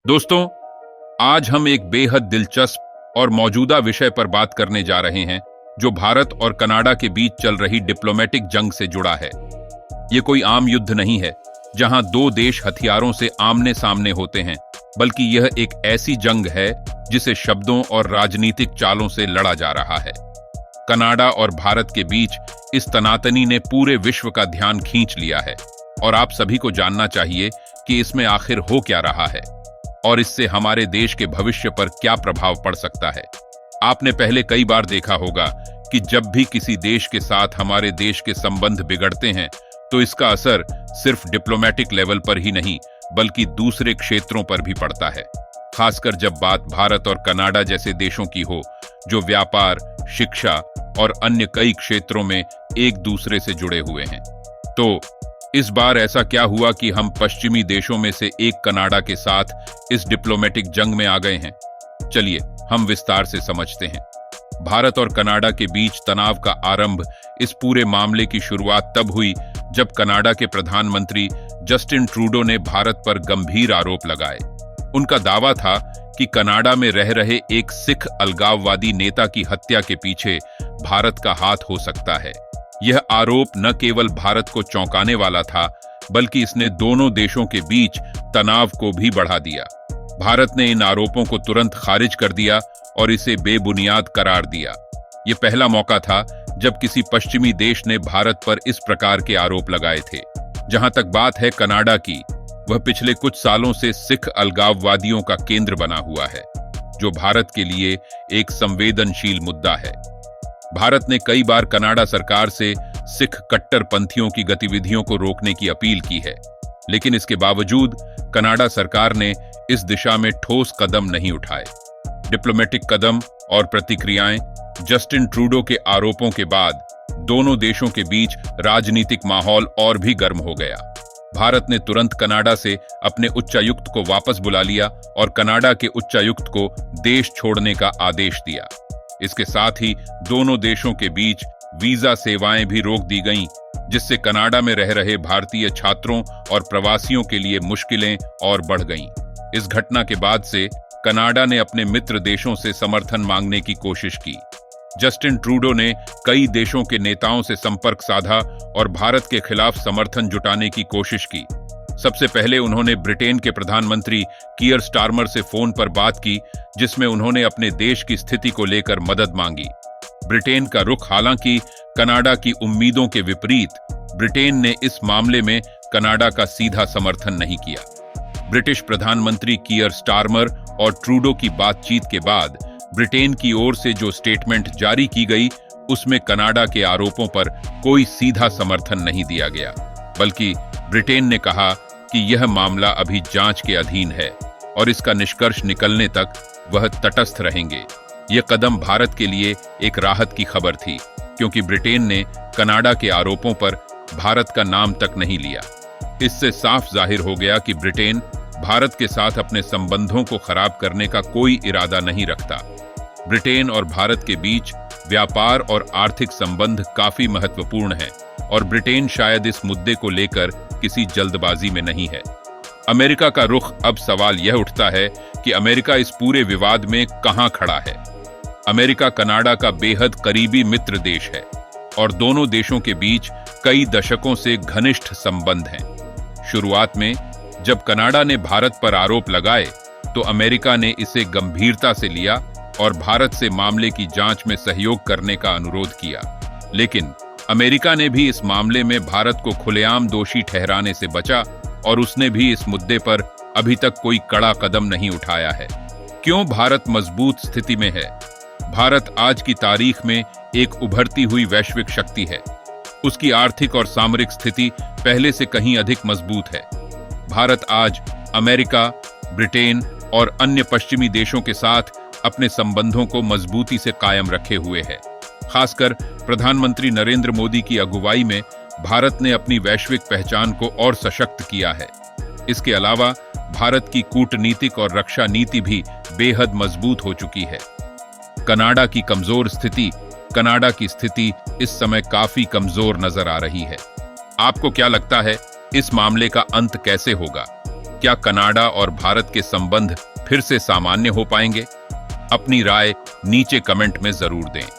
दोस्तों, आज हम एक बेहद दिलचस्प और मौजूदा विषय पर बात करने जा रहे हैं जो भारत और कनाडा के बीच चल रही डिप्लोमेटिक जंग से जुड़ा है। ये कोई आम युद्ध नहीं है जहां दो देश हथियारों से आमने सामने होते हैं, बल्कि यह एक ऐसी जंग है जिसे शब्दों और राजनीतिक चालों से लड़ा जा रहा है। कनाडा और भारत के बीच इस तनातनी ने पूरे विश्व का ध्यान खींच लिया है और आप सभी को जानना चाहिए कि इसमें आखिर हो क्या रहा है और इससे हमारे देश के भविष्य पर क्या प्रभाव पड़ सकता है। आपने पहले कई बार देखा होगा कि जब भी किसी देश के साथ हमारे देश के संबंध बिगड़ते हैं तो इसका असर सिर्फ डिप्लोमेटिक लेवल पर ही नहीं बल्कि दूसरे क्षेत्रों पर भी पड़ता है, खासकर जब बात भारत और कनाडा जैसे देशों की हो जो व्यापार, शिक्षा और अन्य कई क्षेत्रों में एक दूसरे से जुड़े हुए हैं। तो इस बार ऐसा क्या हुआ कि हम पश्चिमी देशों में से एक कनाडा के साथ इस डिप्लोमेटिक जंग में आ गए हैं? चलिए हम विस्तार से समझते हैं। भारत और कनाडा के बीच तनाव का आरंभ इस पूरे मामले की शुरुआत तब हुई जब कनाडा के प्रधानमंत्री जस्टिन ट्रूडो ने भारत पर गंभीर आरोप लगाए। उनका दावा था कि कनाडा में रह रहे एक सिख अलगाववादी नेता की हत्या के पीछे भारत का हाथ हो सकता है। यह आरोप न केवल भारत को चौंकाने वाला था बल्कि इसने दोनों देशों के बीच तनाव को भी बढ़ा दिया। भारत ने इन आरोपों को तुरंत खारिज कर दिया और इसे बेबुनियाद करार दिया। यह पहला मौका था जब किसी पश्चिमी देश ने भारत पर इस प्रकार के आरोप लगाए थे। जहां तक बात है कनाडा की, वह पिछले कुछ सालों से सिख अलगाववादियों का केंद्र बना हुआ है, जो भारत के लिए एक संवेदनशील मुद्दा है। भारत ने कई बार कनाडा सरकार से सिख कट्टरपंथियों की गतिविधियों को रोकने की अपील की है, लेकिन इसके बावजूद कनाडा सरकार ने इस दिशा में ठोस कदम नहीं उठाए। डिप्लोमेटिक कदम और प्रतिक्रियाएं। जस्टिन ट्रूडो के आरोपों के बाद दोनों देशों के बीच राजनीतिक माहौल और भी गर्म हो गया। भारत ने तुरंत कनाडा से अपने उच्चायुक्त को वापस बुला लिया और कनाडा के उच्चायुक्त को देश छोड़ने का आदेश दिया। इसके साथ ही दोनों देशों के बीच वीजा सेवाएं भी रोक दी गईं, जिससे कनाडा में रह रहे भारतीय छात्रों और प्रवासियों के लिए मुश्किलें और बढ़ गईं। इस घटना के बाद से कनाडा ने अपने मित्र देशों से समर्थन मांगने की कोशिश की। जस्टिन ट्रूडो ने कई देशों के नेताओं से संपर्क साधा और भारत के खिलाफ समर्थन जुटाने की कोशिश की। सबसे पहले उन्होंने ब्रिटेन के प्रधानमंत्री कीयर स्टारमर से फोन पर बात की, जिसमें उन्होंने अपने देश की स्थिति को लेकर मदद मांगी। ब्रिटेन का रुख हालांकि कनाडा की उम्मीदों के विपरीत, ब्रिटेन ने इस मामले में कनाडा का सीधा समर्थन नहीं किया। ब्रिटिश प्रधानमंत्री कीयर स्टारमर और ट्रूडो की बातचीत के बाद ब्रिटेन की ओर से जो स्टेटमेंट जारी की गई, उसमें कनाडा के आरोपों पर कोई सीधा समर्थन नहीं दिया गया, बल्कि ब्रिटेन ने कहा कि यह मामला अभी जांच के अधीन है और इसका निष्कर्ष निकलने तक वह तटस्थ रहेंगे। यह कदम भारत के लिए एक राहत की खबर थी, क्योंकि ब्रिटेन ने कनाडा के आरोपों पर भारत का नाम तक नहीं लिया। इससे साफ जाहिर हो गया कि ब्रिटेन भारत के साथ अपने संबंधों को खराब करने का कोई इरादा नहीं रखता। ब्रिटेन और भारत के बीच व्यापार और आर्थिक संबंध काफी महत्वपूर्ण हैं और ब्रिटेन शायद इस मुद्दे को लेकर किसी जल्दबाजी में नहीं है। अमेरिका का रुख। अब सवाल यह उठता है कि अमेरिका इस पूरे विवाद में कहां खड़ा है। अमेरिका कनाडा का बेहद करीबी मित्र देश है और दोनों देशों के बीच कई दशकों से घनिष्ठ संबंध हैं। शुरुआत में जब कनाडा ने भारत पर आरोप लगाए तो अमेरिका ने इसे गंभीरता से लिया और भारत से मामले की जांच में सहयोग करने का अनुरोध किया, लेकिन अमेरिका ने भी इस मामले में भारत को खुलेआम दोषी ठहराने से बचा और उसने भी इस मुद्दे पर अभी तक कोई कड़ा कदम नहीं उठाया है। क्यों भारत मजबूत स्थिति में है? भारत आज की तारीख में एक उभरती हुई वैश्विक शक्ति है। उसकी आर्थिक और सामरिक स्थिति पहले से कहीं अधिक मजबूत है। भारत आज अमेरिका, ब्रिटेन और अन्य पश्चिमी देशों के साथ अपने संबंधों को मजबूती से कायम रखे हुए है। खासकर प्रधानमंत्री नरेंद्र मोदी की अगुवाई में भारत ने अपनी वैश्विक पहचान को और सशक्त किया है। इसके अलावा भारत की कूटनीतिक और रक्षा नीति भी बेहद मजबूत हो चुकी है। कनाडा की कमजोर स्थिति। कनाडा की स्थिति इस समय काफी कमजोर नजर आ रही है। आपको क्या लगता है, इस मामले का अंत कैसे होगा? क्या कनाडा और भारत के संबंध फिर से सामान्य हो पाएंगे? अपनी राय नीचे कमेंट में जरूर दें।